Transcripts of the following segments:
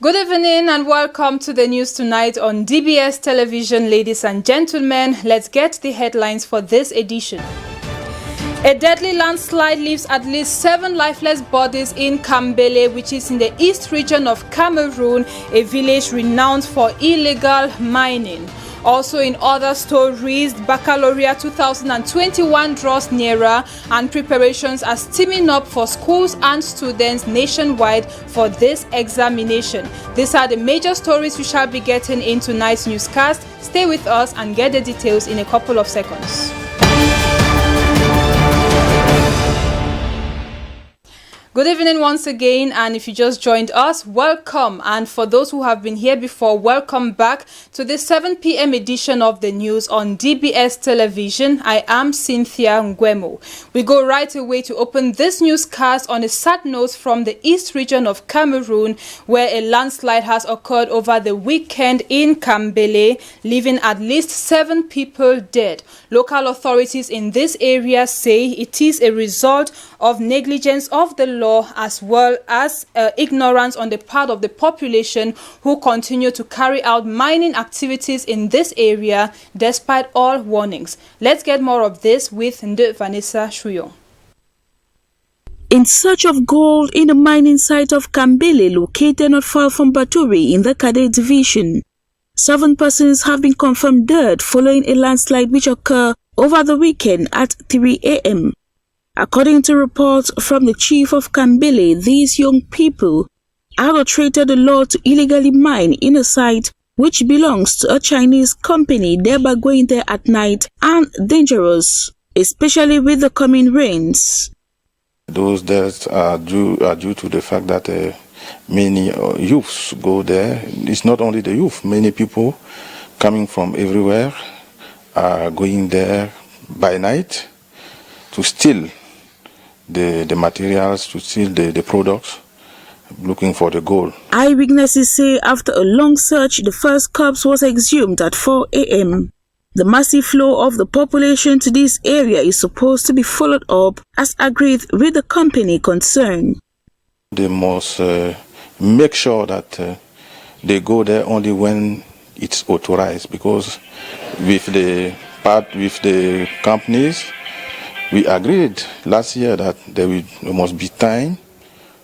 Good evening and welcome to the news tonight on DBS Television. Ladies and gentlemen, let's get the headlines for this edition. A deadly landslide leaves at least 7 lifeless bodies in Kambele, which is in the east region of Cameroon, a village renowned for illegal mining. Also in other stories, Baccalaureate 2021 draws nearer and preparations are steaming up for schools and students nationwide for this examination. These are the major stories we shall be getting in tonight's newscast. Stay with us and get the details in a couple of seconds. Good evening once again, and if you just joined us, welcome, and for those who have been here before, welcome back to the 7 p.m. edition of the news on DBS Television. I am Cynthia Ngwemo. We go right away to open this newscast on a sad note from the east region of Cameroon, where a landslide has occurred over the weekend in Kambele, leaving at least 7 people dead. Local authorities in this area say it is a result of negligence of the law as well as ignorance on the part of the population who continue to carry out mining activities in this area despite all warnings. Let's get more of this with Vanessa Shuyo. In search of gold in the mining site of Kambele, located not far from Baturi in the Cadet Division, 7 persons have been confirmed dead following a landslide which occurred over the weekend at 3 a.m. According to reports from the chief of Kambele, these young people arbitrated the law to illegally mine in a site which belongs to a Chinese company, thereby going there at night and dangerous, especially with the coming rains. Those deaths are due to the fact that many youths go there. It's not only the youth, many people coming from everywhere are going there by night to steal the materials, to steal the products, looking for the gold. Eyewitnesses say after a long search, the first corpse was exhumed at 4 a.m. The massive flow of the population to this area is supposed to be followed up as agreed with the company concerned. They must make sure that they go there only when it's authorized, because with the companies, we agreed last year that there must be time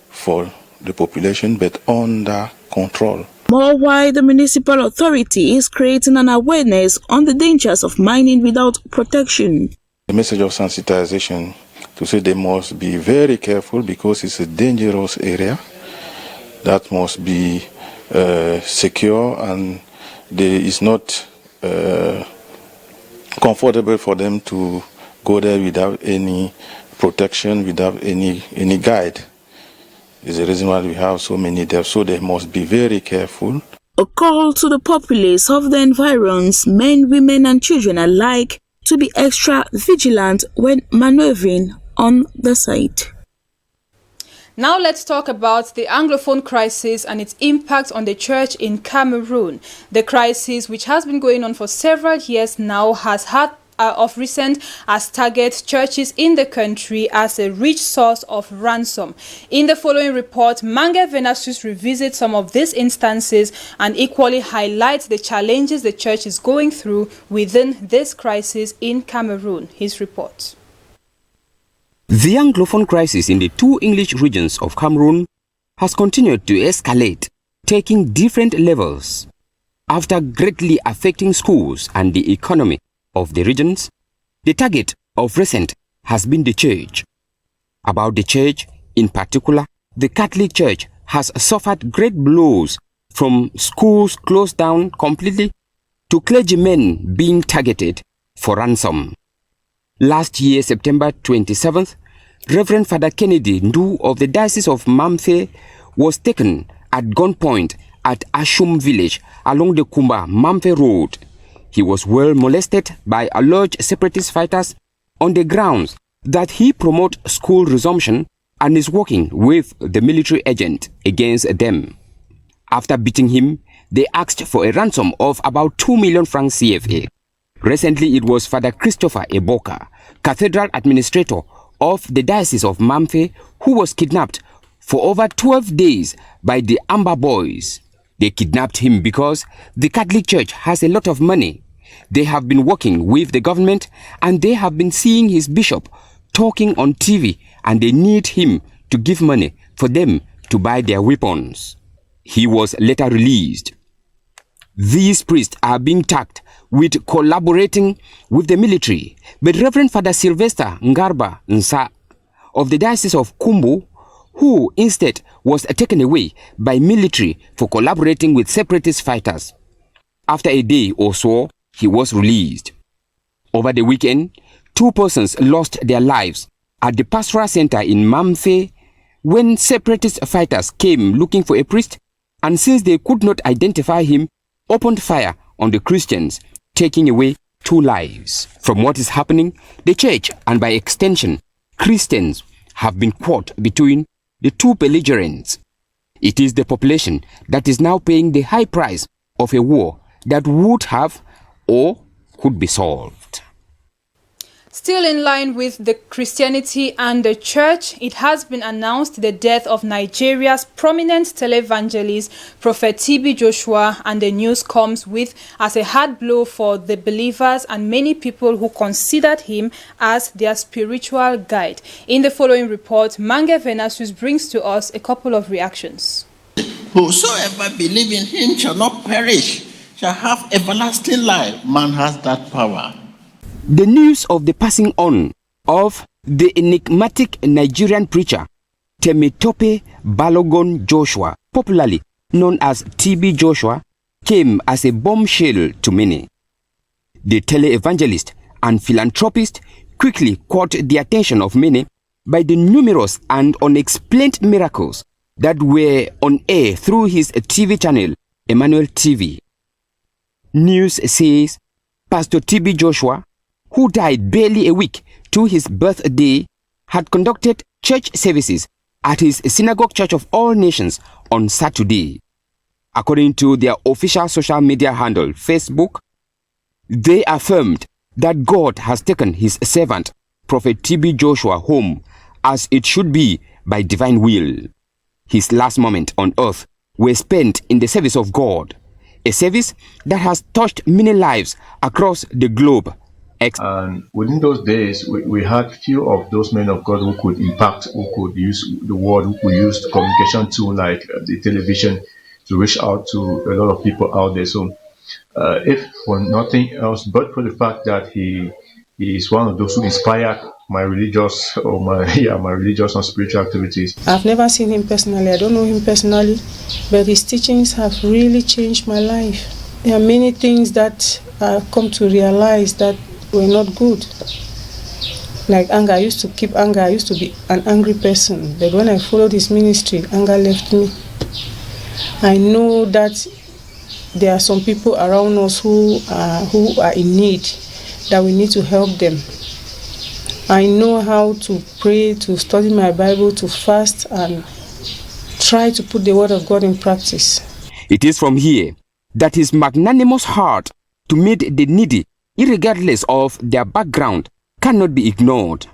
for the population, but under control. Moreover, the municipal authority is creating an awareness on the dangers of mining without protection. The message of sensitization to say they must be very careful because it's a dangerous area that must be secure, and it's not comfortable for them to go there without any protection, without any guide. Is the reason why we have so many deaths, so they must be very careful. A call to the populace of the environs, men, women and children alike, to be extra vigilant when maneuvering on the site. Now let's talk about the Anglophone crisis and its impact on the church in Cameroon. The crisis, which has been going on for several years now, has had of recent as target churches in the country as a rich source of ransom. In the following report, Mange Venasus revisits some of these instances and equally highlights the challenges the church is going through within this crisis in Cameroon. His report. The Anglophone crisis in the 2 English regions of Cameroon has continued to escalate, taking different levels. After greatly affecting schools and the economy of the regions, the target of recent has been the church. About the church, in particular, the Catholic Church has suffered great blows, from schools closed down completely to clergymen being targeted for ransom. Last year, September 27th, Reverend Father Kennedy Ndu of the Diocese of Mamfe was taken at gunpoint at Ashum village along the Kumba-Mamfe road. He was well molested by alleged separatist fighters on the grounds that he promotes school resumption and is working with the military agent against them. After beating him, they asked for a ransom of about 2 million francs CFA. Recently, it was Father Christopher Eboka, cathedral administrator of the Diocese of Mamfe, who was kidnapped for over 12 days by the Amber Boys. They kidnapped him because the Catholic Church has a lot of money. They have been working with the government and they have been seeing his bishop talking on TV, and they need him to give money for them to buy their weapons. He was later released. These priests are being tagged with collaborating with the military, but Reverend Father Sylvester Ngarba Nsa of the Diocese of Kumbu, who instead was taken away by military for collaborating with separatist fighters. After a day or so, he was released. Over the weekend, 2 persons lost their lives at the pastoral center in Mamfe when separatist fighters came looking for a priest, and since they could not identify him, opened fire on the Christians, taking away 2 lives. From what is happening, the church and by extension, Christians have been caught between the 2 belligerents. It is the population that is now paying the high price of a war that would have or could be solved. Still in line with the Christianity and the church, it has been announced the death of Nigeria's prominent televangelist, Prophet TB Joshua, and the news comes with as a hard blow for the believers and many people who considered him as their spiritual guide. In the following report, Mange Venasus brings to us a couple of reactions. Whosoever believe in him shall not perish, shall have everlasting life. Man has that power. The news of the passing on of the enigmatic Nigerian preacher Temitope Balogun Joshua, popularly known as TB Joshua, came as a bombshell to many. The televangelist and philanthropist quickly caught the attention of many by the numerous and unexplained miracles that were on air through his TV channel, Emmanuel TV. News says Pastor TB Joshua, who died barely a week to his birthday, had conducted church services at his Synagogue Church of All Nations on Saturday. According to their official social media handle, Facebook, they affirmed that God has taken his servant, Prophet TB Joshua, home as it should be by divine will. His last moments on earth were spent in the service of God, a service that has touched many lives across the globe. And within those days, we had few of those men of God who could impact, who could use the word, who could use the communication tool like the television to reach out to a lot of people out there. So if for nothing else but for the fact that he is one of those who inspired my religious and spiritual activities. I've never seen him personally. I don't know him personally, but his teachings have really changed my life. There are many things that I've come to realize that were not good. Like anger, I used to keep anger. I used to be an angry person, but when I followed his ministry, anger left me. I know that there are some people around us who are in need, that we need to help them. I know how to pray, to study my Bible, to fast, and try to put the word of God in practice. It is from here that his magnanimous heart to meet the needy, irregardless of their background, cannot be ignored.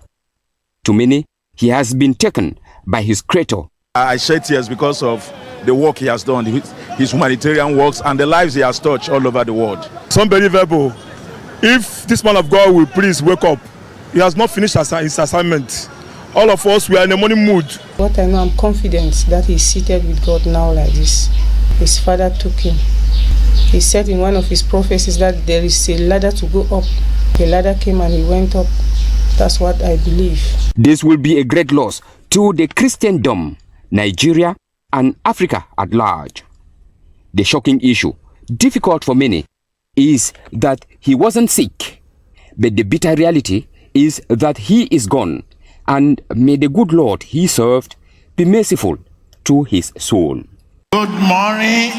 To many, he has been taken by his creator. I shed tears because of the work he has done, his humanitarian works, and the lives he has touched all over the world. It's unbelievable. If this man of God will please wake up, he has not finished his assignment. All of us, we are in a morning mood. What I know, I'm confident that he's seated with God now like this. His father took him. He said in one of his prophecies that there is a ladder to go up. The ladder came and he went up. That's what I believe. This will be a great loss to the Christendom, Nigeria, and Africa at large. The shocking issue, difficult for many, is that he wasn't sick. But the bitter reality is that he is gone, and may the good Lord he served be merciful to his soul. Good morning.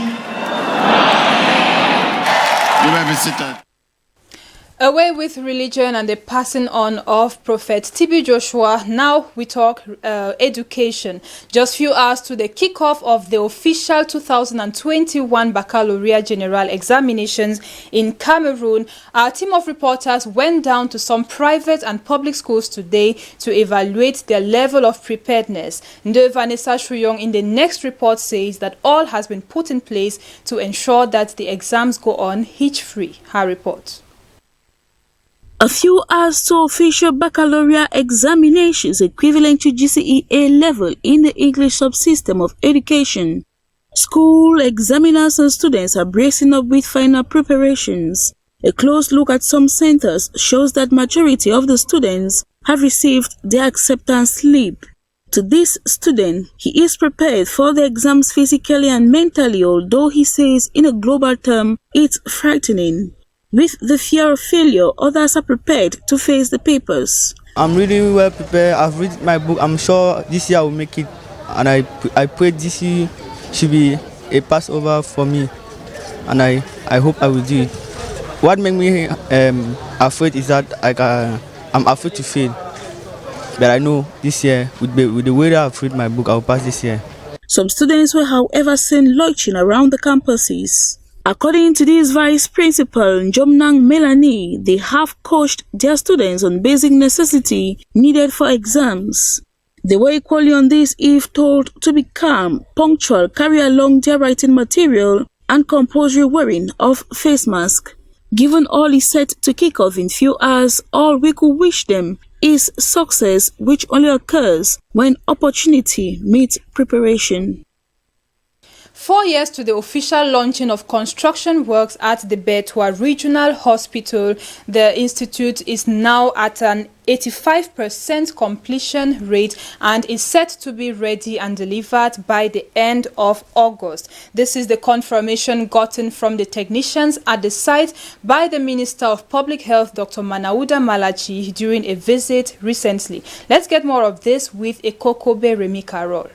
You may be seated. Away with religion and the passing on of Prophet TB Joshua, now we talk education. Just few hours to the kickoff of the official 2021 Baccalaureate General Examinations in Cameroon, our team of reporters went down to some private and public schools today to evaluate their level of preparedness. Vanessa Shuyong in the next report says that all has been put in place to ensure that the exams go on hitch-free. Her report. A few hours to official baccalaureate examinations equivalent to GCE A level in the English subsystem of education. School examiners and students are bracing up with final preparations. A close look at some centers shows that majority of the students have received their acceptance slip. To this student, he is prepared for the exams physically and mentally, although he says in a global term, it's frightening. With the fear of failure, others are prepared to face the papers. I'm really well prepared. I've read my book. I'm sure this year I will make it. And I pray this year should be a passover for me. And I hope I will do it. What makes me afraid is that I'm afraid to fail. But I know this year, with the way that I've read my book, I will pass this year. Some students were, however, seen loitering around the campuses. According to this vice principal, Jomnang Melanie, they have coached their students on basic necessity needed for exams. They were equally on this if told to be calm, punctual, carry along their writing material, and compulsory wearing of face mask. Given all is set to kick off in few hours, all we could wish them is success, which only occurs when opportunity meets preparation. 4 years to the official launching of construction works at the Betua Regional Hospital, the institute is now at an 85% completion rate and is set to be ready and delivered by the end of August. This is the confirmation gotten from the technicians at the site by the Minister of Public Health, Dr. Manauda Malachi, during a visit recently. Let's get more of this with Ekokobe Remi Carol.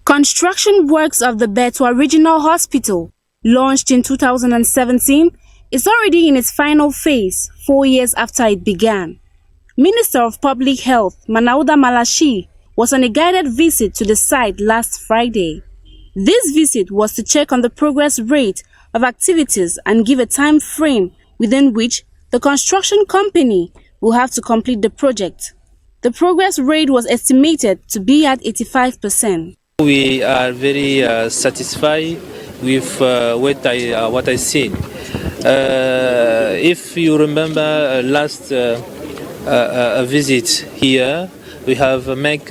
Construction works of the Betua Regional Hospital, launched in 2017, is already in its final phase 4 years after it began. Minister of Public Health, Manauda Malachi, was on a guided visit to the site last Friday. This visit was to check on the progress rate of activities and give a time frame within which the construction company will have to complete the project. The progress rate was estimated to be at 85%. We are very satisfied with what I seen. If you remember last visit here, we have make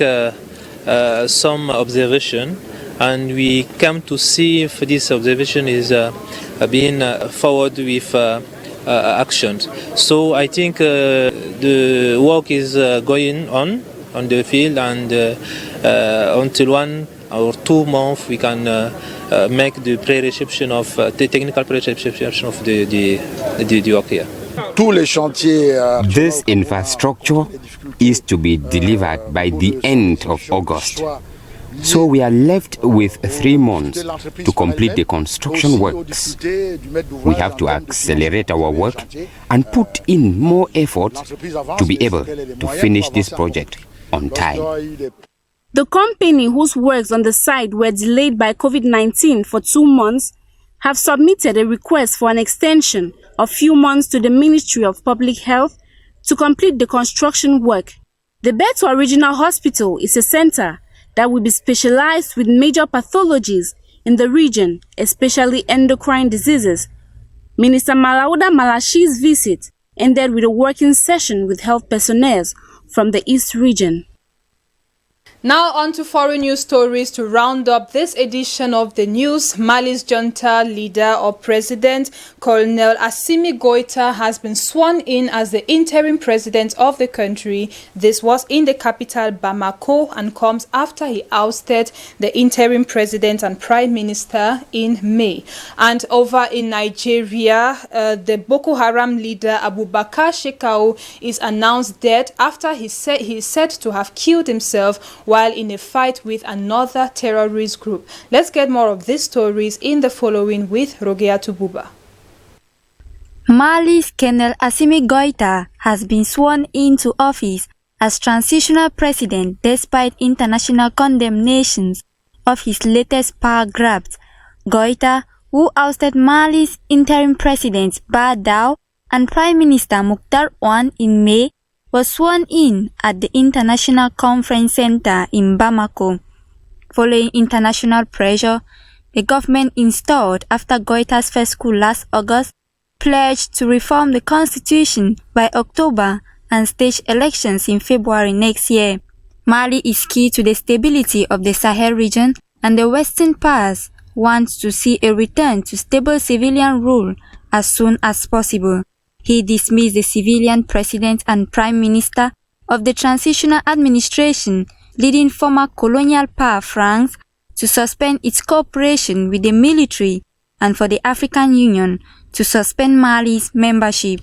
some observation, and we come to see if this observation is being forward with actions. So I think the work is going on the field, and until 1 or 2 months we can make the pre-reception of the technical pre-reception of the work here. This infrastructure is to be delivered by the end of August. So we are left with 3 months to complete the construction works. We have to accelerate our work and put in more effort to be able to finish this project on time. The company whose works on the site were delayed by COVID-19 for 2 months have submitted a request for an extension of few months to the Ministry of Public Health to complete the construction work. The Betua Regional Hospital is a center that will be specialized with major pathologies in the region, especially endocrine diseases. Minister Manauda Malachi's visit ended with a working session with health personnel from the East region. Now on to foreign news stories to round up this edition of the news. Mali's junta leader or president, Colonel Assimi Goïta, has been sworn in as the interim president of the country. This was in the capital Bamako and comes after he ousted the interim president and prime minister in May. And over in Nigeria, the Boko Haram leader Abubakar Shekau is announced dead after he is said to have killed himself while in a fight with another terrorist group. Let's get more of these stories in the following with Rogea Tububa. Mali's Colonel Assimi Goïta has been sworn into office as transitional president despite international condemnations of his latest power grabs. Goïta, who ousted Mali's interim president Ba Daw and Prime Minister Mokhtar Ould in May, was sworn in at the International Conference Center in Bamako. Following international pressure, the government installed after Goïta's first coup last August pledged to reform the constitution by October and stage elections in February next year. Mali is key to the stability of the Sahel region, and the Western powers want to see a return to stable civilian rule as soon as possible. He dismissed the civilian president and prime minister of the transitional administration, leading former colonial power France to suspend its cooperation with the military and for the African Union to suspend Mali's membership.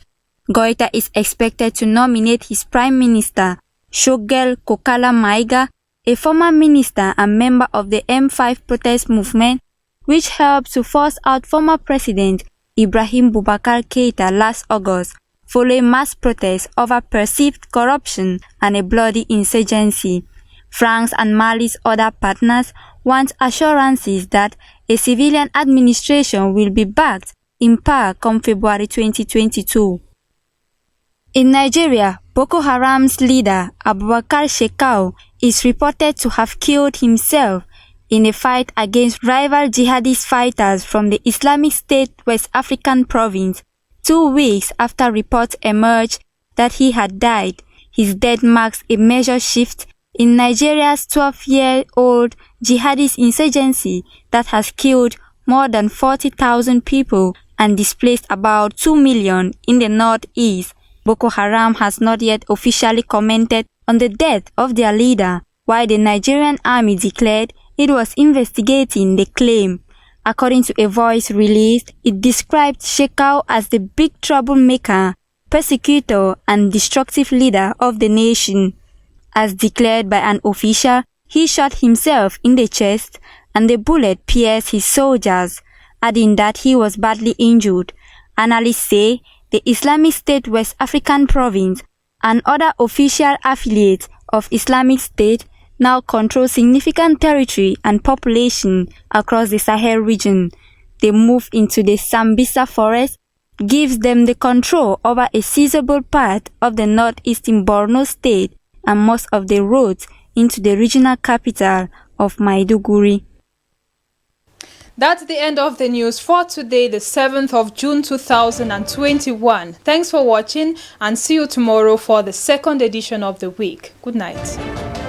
Goïta is expected to nominate his prime minister, Choguel Kokala Maïga, a former minister and member of the M5 protest movement, which helped to force out former president Ibrahim Boubacar Keïta last August, following mass protests over perceived corruption and a bloody insurgency. France and Mali's other partners want assurances that a civilian administration will be backed in power come February 2022. In Nigeria, Boko Haram's leader Abubakar Shekau is reported to have killed himself in a fight against rival jihadist fighters from the Islamic State West African province, 2 weeks after reports emerged that he had died. His death marks a major shift in Nigeria's 12-year-old jihadist insurgency that has killed more than 40,000 people and displaced about 2 million in the northeast. Boko Haram has not yet officially commented on the death of their leader, while the Nigerian army declared it was investigating the claim. According to a voice released, it described Shekau as the big troublemaker, persecutor, and destructive leader of the nation. As declared by an official, he shot himself in the chest and the bullet pierced his soldiers, adding that he was badly injured. Analysts say the Islamic State West African province and other official affiliates of Islamic State now control significant territory and population across the Sahel region. The move into the Sambisa forest gives them the control over a sizable part of the northeastern Borno state and most of the roads into the regional capital of Maiduguri. That's the end of the news for today, the 7th of June 2021. Thanks for watching and see you tomorrow for the second edition of the week. Good night.